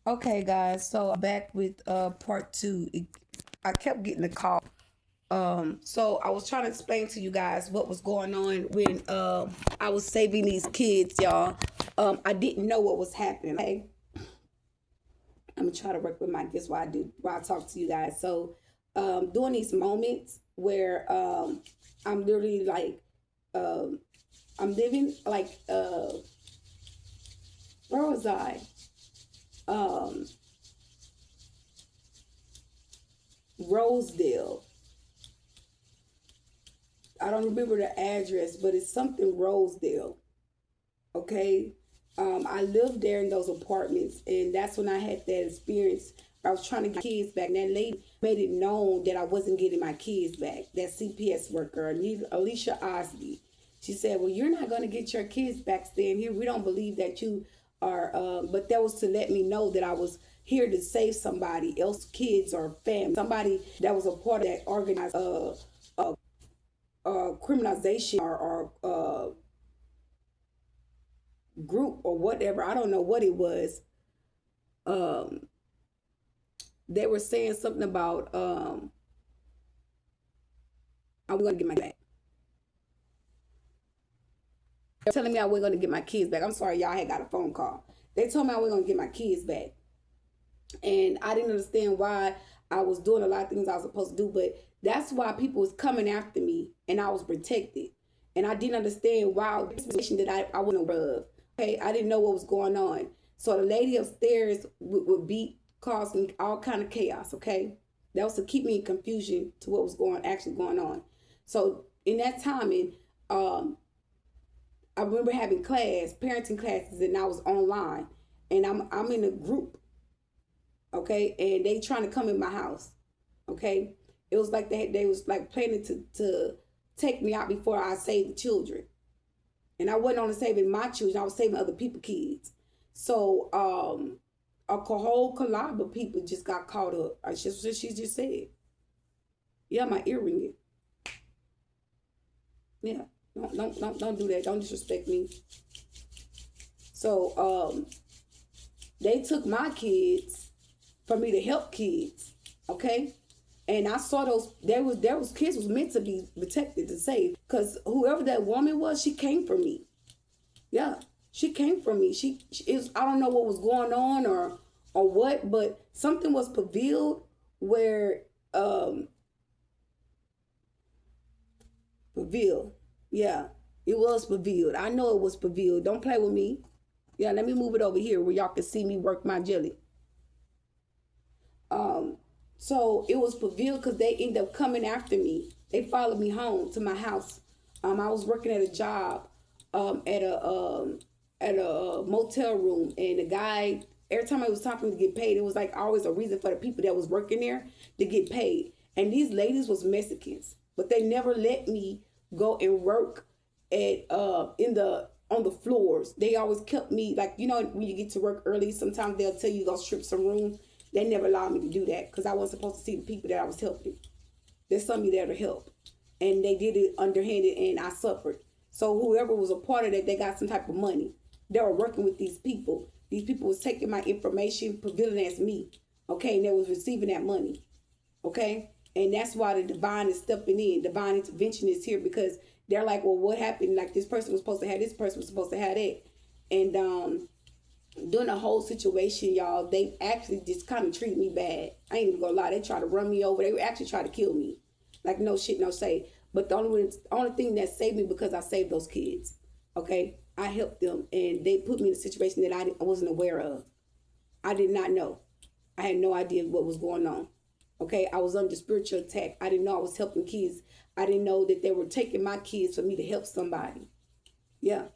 Okay, guys. So I'm back with part two. I kept getting a call. So I was trying to explain to you guys what was going on when I was saving these kids, y'all. I didn't know what was happening. Okay, I'm gonna try to work with my kids while I talk to you guys. So during these moments where I'm literally like um, I'm living like where was I? Um, Rosedale. I don't remember the address, but it's something Rosedale. Okay. I lived there in those apartments, and that's when I had that experience. I was trying to get kids back, and that lady made it known that I wasn't getting my kids back. That CPS worker, Alicia Osley, she said, "Well, you're not going to get your kids back staying here. We don't believe that you are." But that was to let me know that I was here to save somebody else, kids or family, somebody that was a part of that organized criminalization or group or whatever. I don't know what it was. Um, they were saying something about I'm going to get my back. They're telling me I wasn't going to get my kids back. I'm sorry, y'all. I had got a phone call. They told me I wasn't going to get my kids back, and I didn't understand why I was doing a lot of things I was supposed to do. But that's why people was coming after me, and I was protected. And I didn't understand why situation that I wasn't aware of. Okay, I didn't know what was going on. So the lady upstairs would be causing all kind of chaos. Okay, that was to keep me in confusion to what was actually going on. So in that timing, um, I remember having parenting classes, and I was online, and I'm in a group, okay, and they trying to come in my house, okay. It was like they was like planning to take me out before I saved the children, and I wasn't only saving my children, I was saving other people's kids. So a whole collab of people just got caught up. I just what she just said. Yeah, my ear ringing. Yeah, don't do that. Don't disrespect me. So they took my kids for me to help kids, okay? And I saw those kids was meant to be protected to save, because whoever that woman was, she came for me. Yeah, she came for me. She is, I don't know what was going on or what, but something was revealed where revealed. Yeah, it was revealed. I know it was revealed. Don't play with me. Yeah, let me move it over here where y'all can see me work my jelly. Um, so it was revealed because they ended up coming after me. They followed me home to my house. I was working at a job at a motel room, and the guy, every time it was time for me to get paid, it was like always a reason for the people that was working there to get paid. And these ladies was Mexicans, but they never let me go and work at in the on the floors. They always kept me, like, you know, when you get to work early, sometimes they'll tell you go strip some rooms. They never allowed me to do that because I wasn't supposed to see the people that I was helping. There's somebody there to help. And they did it underhanded, and I suffered. So whoever was a part of that, they got some type of money. They were working with these people. These people was taking my information, revealing as me. Okay, and they was receiving that money. Okay? And that's why the divine is stepping in. Divine intervention is here because they're like, well, what happened? Like, this person was supposed to have this, person was supposed to have that. And during the whole situation, y'all, they actually just kind of treated me bad. I ain't even gonna lie. They tried to run me over. They actually tried to kill me. Like, no shit, no say. But the only thing that saved me because I saved those kids. Okay, I helped them, and they put me in a situation that I wasn't aware of. I did not know. I had no idea what was going on. Okay, I was under spiritual attack. I didn't know I was helping kids. I didn't know that they were taking my kids for me to help somebody. Yeah,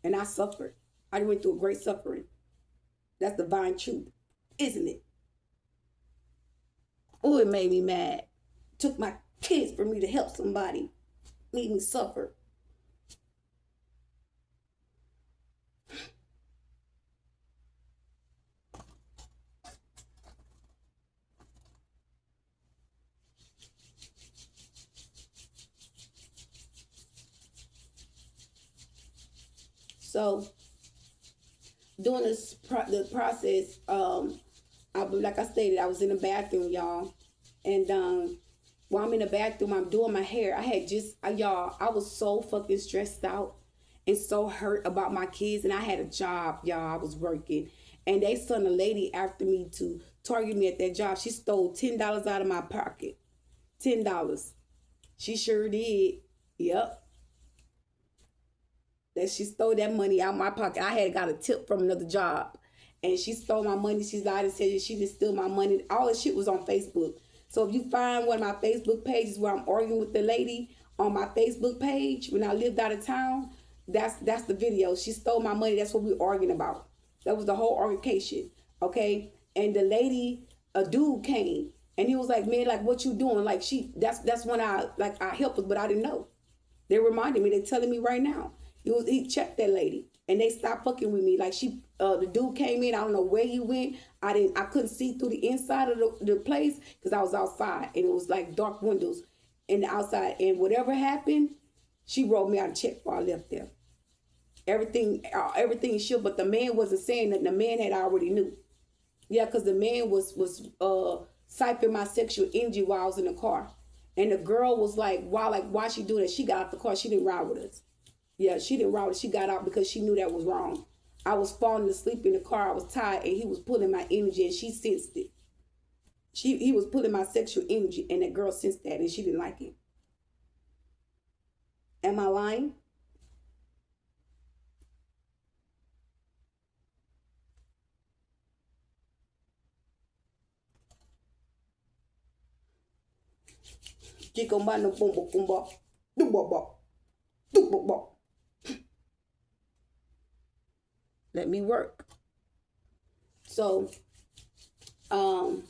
and I suffered. I went through a great suffering. That's divine truth, isn't it? Oh, it made me mad. Took my kids for me to help somebody. Made me suffer. So during the process, Like I stated, I was in the bathroom, y'all, and while I'm in the bathroom, I'm doing my hair. I had just y'all, I was so fucking stressed out and so hurt about my kids, and I had a job, y'all. I was working, and they sent a lady after me to target me at that job. She stole $10 out of my pocket. $10. She sure did. Yep. That she stole that money out of my pocket. I had got a tip from another job, and she stole my money. She lied and said that she didn't steal my money. All this shit was on Facebook. So if you find one of my Facebook pages where I'm arguing with the lady on my Facebook page when I lived out of town, that's the video. She stole my money. That's what we were arguing about. That was the whole altercation. Okay. And the lady, a dude came and he was like, man, like what you doing? Like that's when I helped her, but I didn't know. They reminded me, they telling me right now. He checked that lady and they stopped fucking with me. Like the dude came in, I don't know where he went. I couldn't see through the inside of the place because I was outside and it was like dark windows in the outside. And whatever happened, she wrote me out a check before I left there. Everything is sure, but the man wasn't saying that. The man had already knew. Yeah, because the man was siphoning my sexual energy while I was in the car. And the girl was like, why she do that? She got out the car. She didn't ride with us. Yeah, she didn't ride with us. She got out because she knew that was wrong. I was falling asleep in the car. I was tired, and he was pulling my energy, and she sensed it. He was pulling my sexual energy, and that girl sensed that, and she didn't like it. Am I lying? Let me work. So, and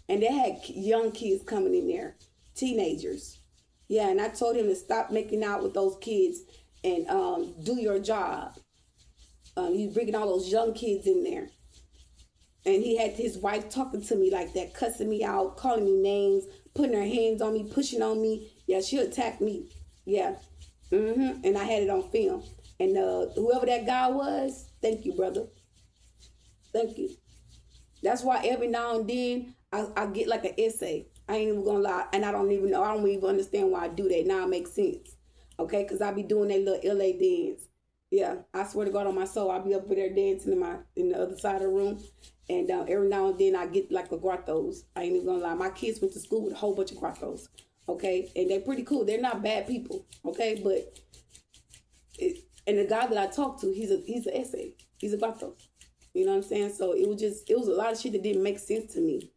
they had young kids coming in there, teenagers. Yeah, and I told him to stop making out with those kids and do your job. He's bringing all those young kids in there. And he had his wife talking to me like that, cussing me out, calling me names, putting her hands on me, pushing on me. Yeah, she attacked me. Yeah. And I had it on film. And whoever that guy was, thank you, brother. Thank you. That's why every now and then I get like an essay. I ain't even gonna lie. And I don't even know. I don't even understand why I do that. Now it makes sense. Okay? Because I be doing that little LA dance. Yeah. I swear to God on my soul, I'll be up there dancing in the other side of the room. And every now and then I get like a grottos. I ain't even gonna lie. My kids went to school with a whole bunch of grottos. Okay? And they're pretty cool. They're not bad people. Okay? But and the guy that I talked to, he's an essay. He's a grotto. You know what I'm saying? So it was a lot of shit that didn't make sense to me.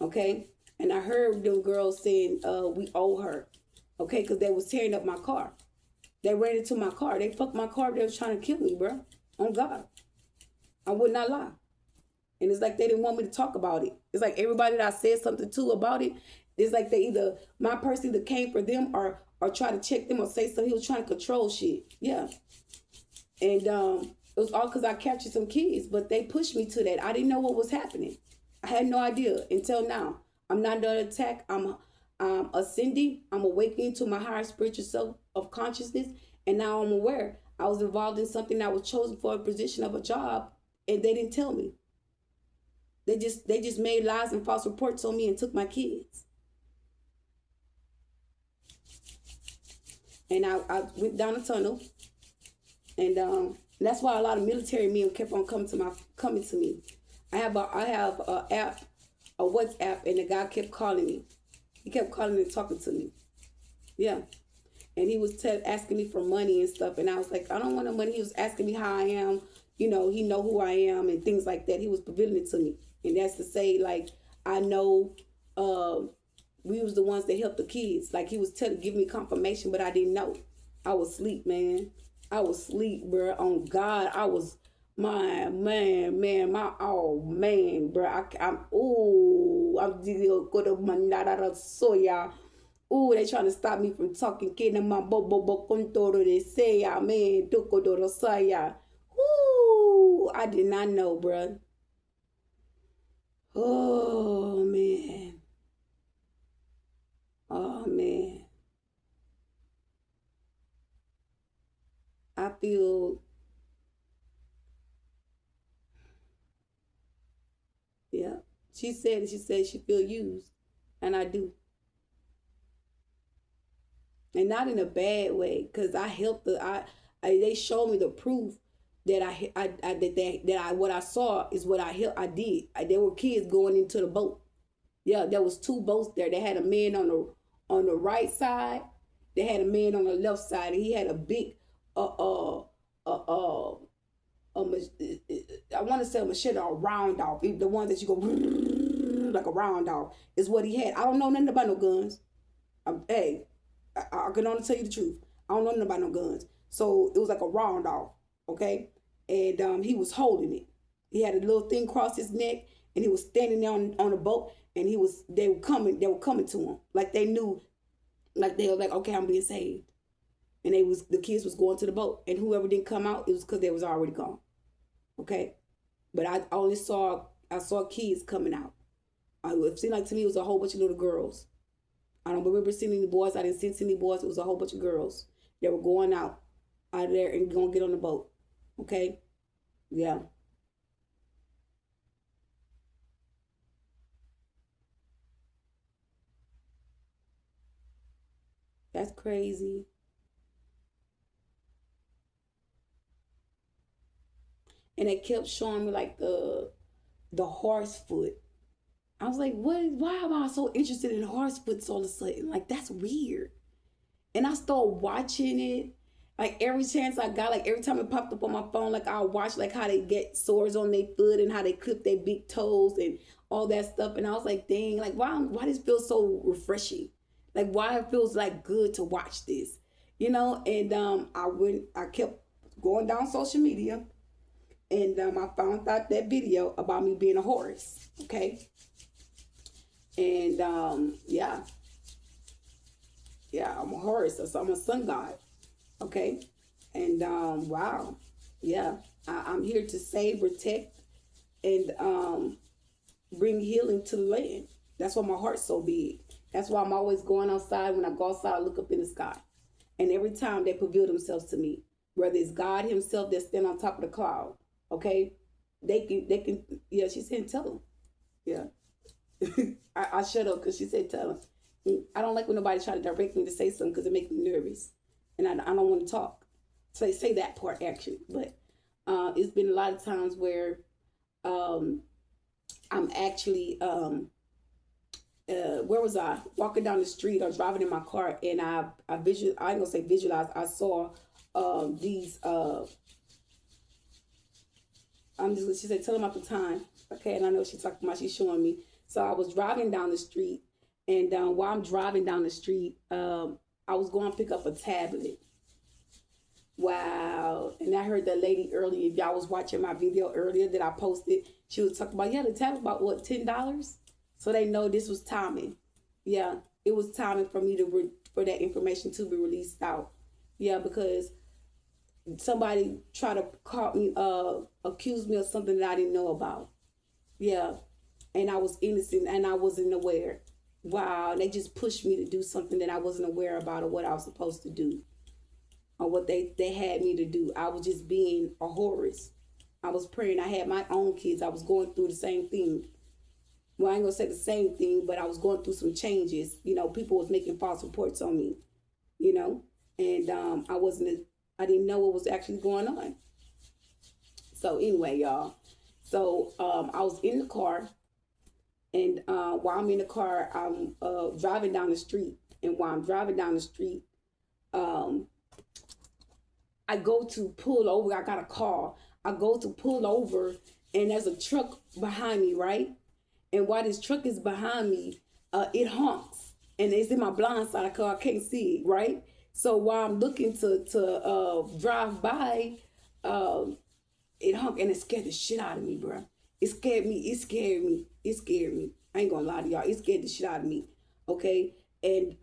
Okay? And I heard them girls saying, we owe her. Okay? Because they was tearing up my car. They ran into my car. They fucked my car. They was trying to kill me, bro. On God. I would not lie. And it's like they didn't want me to talk about it. It's like everybody that I said something to about it, it's like my person either came for them or try to check them or say something. He was trying to control shit. Yeah. And it was all because I captured some kids, but they pushed me to that. I didn't know what was happening. I had no idea until now. I'm not under attack. I'm ascending. I'm awakening to my higher spiritual self of consciousness. And now I'm aware. I was involved in something that was chosen for a position of a job, and they didn't tell me. They just made lies and false reports on me and took my kids. And I went down the tunnel, and that's why a lot of military men kept on coming to me. I have a app, a WhatsApp, and the guy kept calling me. He kept calling and talking to me. Yeah. And he was asking me for money and stuff, and I was like, I don't want no money. He was asking me how I am. You know, he know who I am and things like that. He was revealing it to me. And that's to say, like, I know we was the ones that helped the kids. Like, he was giving me confirmation, but I didn't know. I was asleep, man. I was asleep, bro. On God, I was, my man, oh, man, bro. I'm soya. Ooh, they trying to stop me from talking. Kena ma bobo kontoro de say, man, dokodoro saya. Ooh, I did not know, bro. Oh, man. Oh, man. I feel, yeah. She said it. She said she feel used, and I do, and not in a bad way, cause I helped the they showed me the proof that I what I saw is what I helped. I did. There were kids going into the boat. Yeah, there was two boats there. They had a man on the right side. They had a man on the left side, and he had a big uh I want to say a machete or a round off. The one that you go like a round off is what he had. I don't know nothing about no guns. Hey, I can only tell you the truth. I don't know nothing about no guns. So it was like a round off, okay? And he was holding it. He had a little thing across his neck, and he was standing there on the boat, and they were coming to him. Like they knew, like they were like, okay, I'm being saved. And the kids was going to the boat, and whoever didn't come out, it was because they was already gone. Okay? But I saw kids coming out. It seemed like to me it was a whole bunch of little girls. I don't remember seeing any boys. I didn't see any boys. It was a whole bunch of girls that were going out of there and going to get on the boat. Okay? Yeah. That's crazy. And they kept showing me like the horse foot. I was like, why am I so interested in horse foots all of a sudden? Like that's weird. And I started watching it. Like every chance I got, like every time it popped up on my phone, like I'll watch like how they get sores on their foot and how they clip their big toes and all that stuff. And I was like, dang, like why does it feel so refreshing? Like why it feels like good to watch this, you know? And I kept going down social media, and I found out that video about me being a horse. Okay, and yeah, I'm a horse, so I'm a sun god. Okay, and wow, yeah, I'm here to save, protect, and bring healing to the land. That's why my heart's so big. That's why I'm always going outside. When I go outside, I look up in the sky, and every time they reveal themselves to me, whether it's God Himself that stand on top of the cloud, okay, they can. Yeah, she said tell them. Yeah, I shut up because she said tell them. I don't like when nobody try to direct me to say something because it makes me nervous, and I don't want to talk. Say that part actually, but it's been a lot of times where um, I'm actually where was I? Walking down the street or driving in my car, and I ain't gonna say visualize. I saw these she said tell them at the time. Okay, and I know she's talking about, she's showing me. So I was driving down the street, and while I'm driving down the street, I was going to pick up a tablet. Wow. And I heard that lady earlier, if y'all was watching my video earlier that I posted, she was talking about, yeah, the tablet about what, $10? So they know this was timing. Yeah, it was timing for me for that information to be released out. Yeah, because somebody tried to call me, accuse me of something that I didn't know about. Yeah, and I was innocent and I wasn't aware. Wow, they just pushed me to do something that I wasn't aware about or what I was supposed to do or what they had me to do. I was just being a Horus. I was praying. I had my own kids. I was going through the same thing. Well, I ain't gonna say the same thing, but I was going through some changes. You know, people was making false reports on me, you know, and I didn't know what was actually going on. So anyway, y'all. So I was in the car, and while I'm in the car, I'm driving down the street. And while I'm driving down the street, I go to pull over. I got a call. I go to pull over, and there's a truck behind me, right? And while this truck is behind me, it honks, and it's in my blind side car. I can't see it, right? So while I'm looking to drive by, it honked, and it scared the shit out of me, bro. It scared me. It scared me. It scared me. I ain't gonna lie to y'all. It scared the shit out of me. Okay. And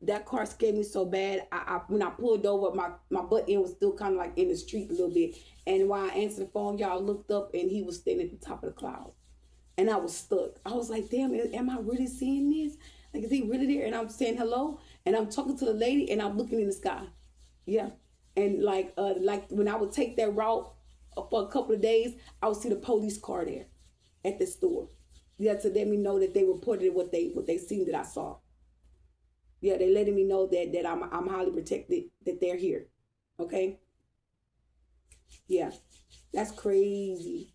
that car scared me so bad. When I pulled over, my butt end was still kind of like in the street a little bit. And while I answered the phone, y'all looked up, and he was standing at the top of the cloud. And I was stuck. I was like, damn, am I really seeing this? Like, is he really there? And I'm saying hello, and I'm talking to the lady, and I'm looking in the sky. Yeah. And like when I would take that route for a couple of days, I would see the police car there at the store. Yeah, to let me know that they reported what they seen that I saw. Yeah, they letting me know that I'm highly protected, that they're here. Okay. Yeah, that's crazy.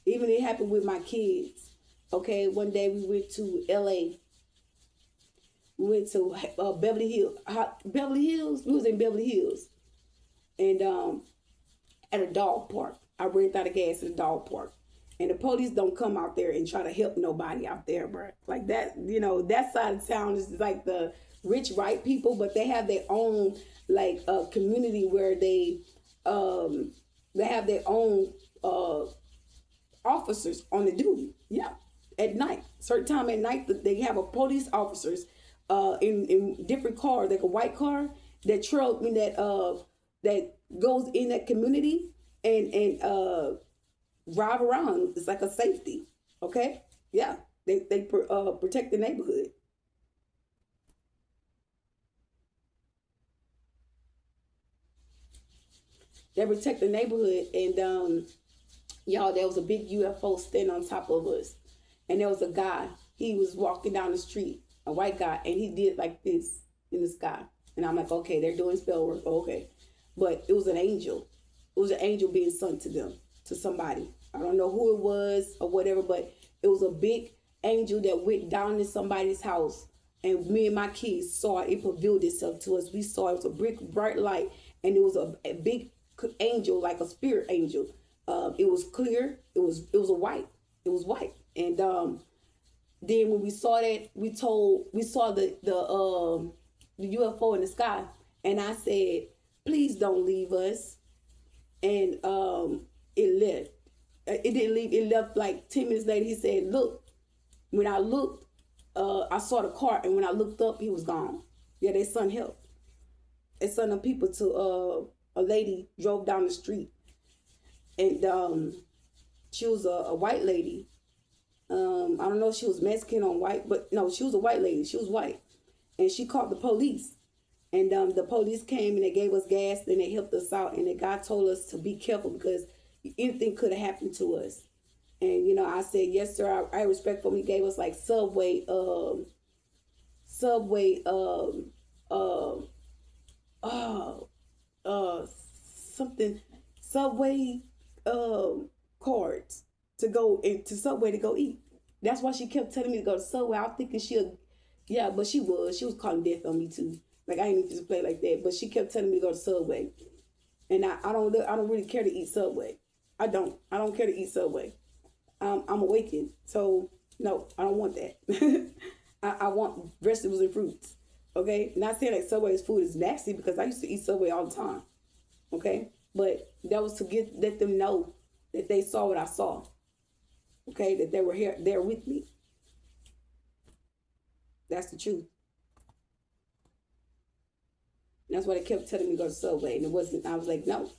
Even it happened with my kids. Okay, one day we went to L.A. We went to Beverly Hills. Beverly Hills. We was in Beverly Hills, and at a dog park. I ran out of gas at a dog park. And the police don't come out there and try to help nobody out there, bro. Like that, that side of town is like the rich white people, but they have their own like community where they have their own officers on the duty. Yeah, at night, certain time at night, they have a police officers in different cars, like a white car that trail, I mean, that goes in that community and drive around. It's like a safety. Okay, yeah, they protect the neighborhood. They protect the neighborhood, and y'all, there was a big UFO standing on top of us, and there was a guy. He was walking down the street, a white guy, and he did like this in the sky. And I'm like, okay, they're doing spell work. Okay, but it was an angel. It was an angel being sent to them, to somebody. I don't know who it was or whatever, but it was a big angel that went down to somebody's house. And me and my kids saw it. It revealed itself to us. We saw it was a bright light, and it was a big angel, like a spirit angel. It was clear. It was a white. It was white. And then when we saw that, we saw the UFO in the sky, and I said, "Please don't leave us." And it left. It didn't leave. It left like 10 minutes later. He said, "Look." When I looked, I saw the car, and when I looked up, he was gone. Yeah, they sent help. They sent them people to a lady drove down the street, and she was a white lady. I don't know if she was Mexican or white, but no, she was a white lady. She was white, and she called the police. And the police came and they gave us gas, and they helped us out. And the guy told us to be careful because anything could have happened to us. And I said, yes, sir. I respect for him. He gave us like subway, uh, something, subway, cards to go into Subway to go eat. That's why she kept telling me to go to Subway. I was thinking yeah, but she was calling death on me too. Like I ain't even just play like that. But she kept telling me to go to Subway, and I don't really care to eat Subway. I don't care to eat Subway. I'm awakened, so no, I don't want that. I want vegetables and fruits. Okay, not saying that Subway's food is nasty because I used to eat Subway all the time. Okay, but that was to let them know that they saw what I saw. Okay, that they were here there with me. That's the truth. That's why they kept telling me to go to Subway, and it wasn't. I was like, no.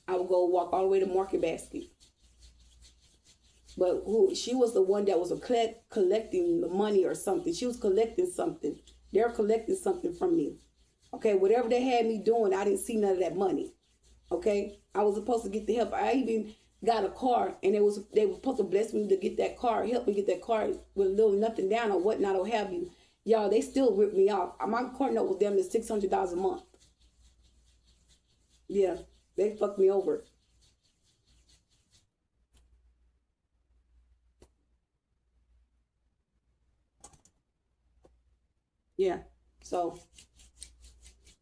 I would go walk all the way to Market Basket. But she was the one that was collecting the money or something. She was collecting something. They're collecting something from me. Okay, whatever they had me doing, I didn't see none of that money. Okay, I was supposed to get the help. I even got a car, and they were supposed to bless me to get that car, help me get that car with a little nothing down or whatnot or have you. Y'all, they still ripped me off. My car note was damn near $600 a month. Yeah, they fucked me over. Yeah, so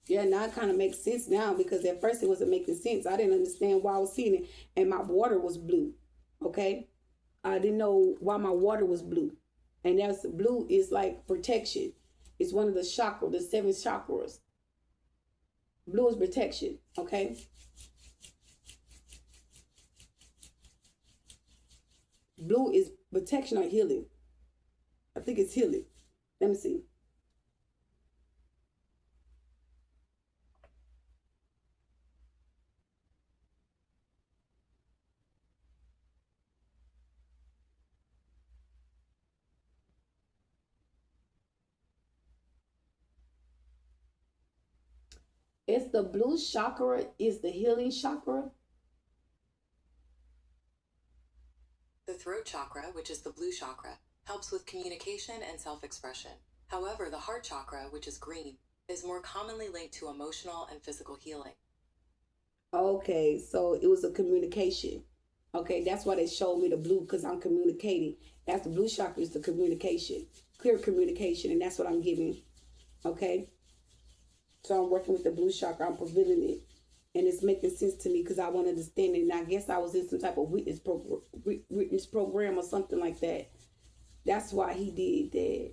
yeah, now it kind of makes sense now because at first it wasn't making sense. I didn't understand why I was seeing it, and my water was blue. Okay, I didn't know why my water was blue, and that's blue is like protection. It's one of the chakras, the seven chakras. Blue is protection. Okay, blue is protection or healing. I think it's healing. Let me see. It's the blue chakra is the healing chakra. throat chakra, which is the blue chakra, helps with communication and self-expression. However, the heart chakra, which is green, is more commonly linked to emotional and physical healing. Okay, so it was a communication. Okay, that's why they showed me the blue, because I'm communicating. That's the blue chakra, is the communication, clear communication, and that's what I'm giving. Okay, so I'm working with the blue chakra. I'm prevailing it, and it's making sense to me because I want to understand it. And I guess I was in some type of witness program or something like that. That's why he did that.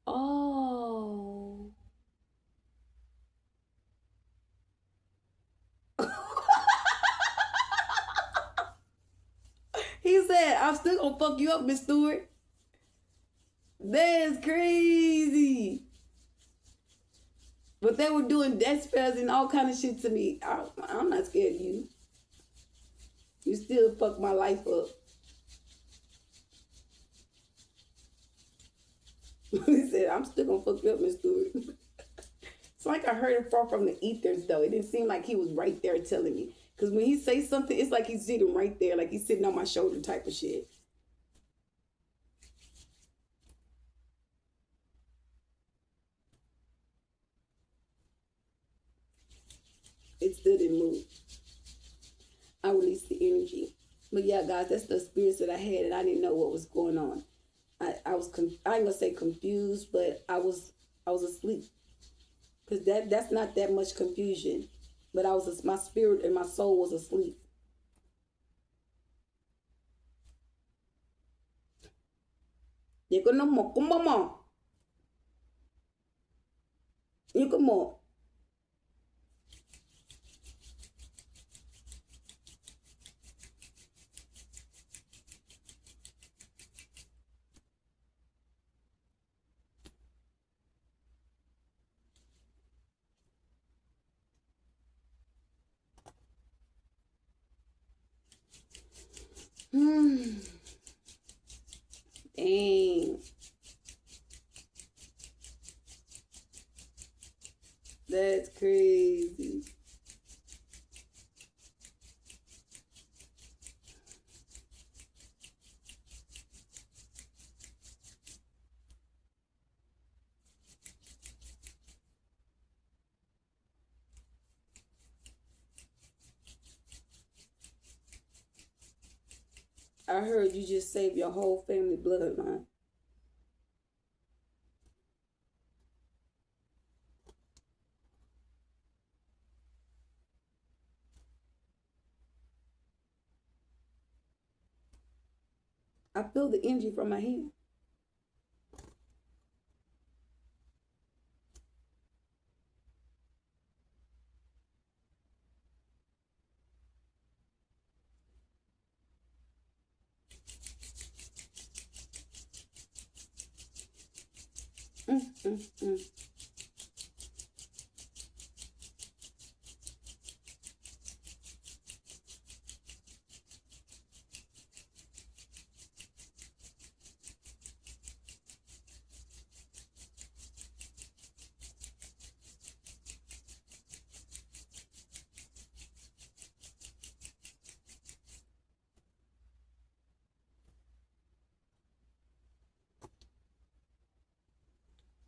Oh. He said, I'm still gonna fuck you up, Miss Stewart. That's crazy. But they were doing death spells and all kind of shit to me. I'm not scared of you. You still fuck my life up. He said, I'm still gonna fuck you up, Miss Stewart. It's like I heard it far from the ethers, though. It didn't seem like he was right there telling me. Because when he say something, it's like he's sitting right there, like he's sitting on my shoulder type of shit. It still didn't move. I released the energy. But yeah, guys, that's the experience that I had, and I didn't know what was going on. I was I ain't gonna say confused, but I was asleep. Because that's not that much confusion. But my spirit and my soul was asleep. You can no more. Come on. You come on. Dang. That's crazy. I heard you just saved your whole family bloodline. I feel the energy from my hand. Mm, mm, mm.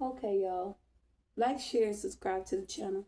Okay, y'all. Like, share, and subscribe to the channel.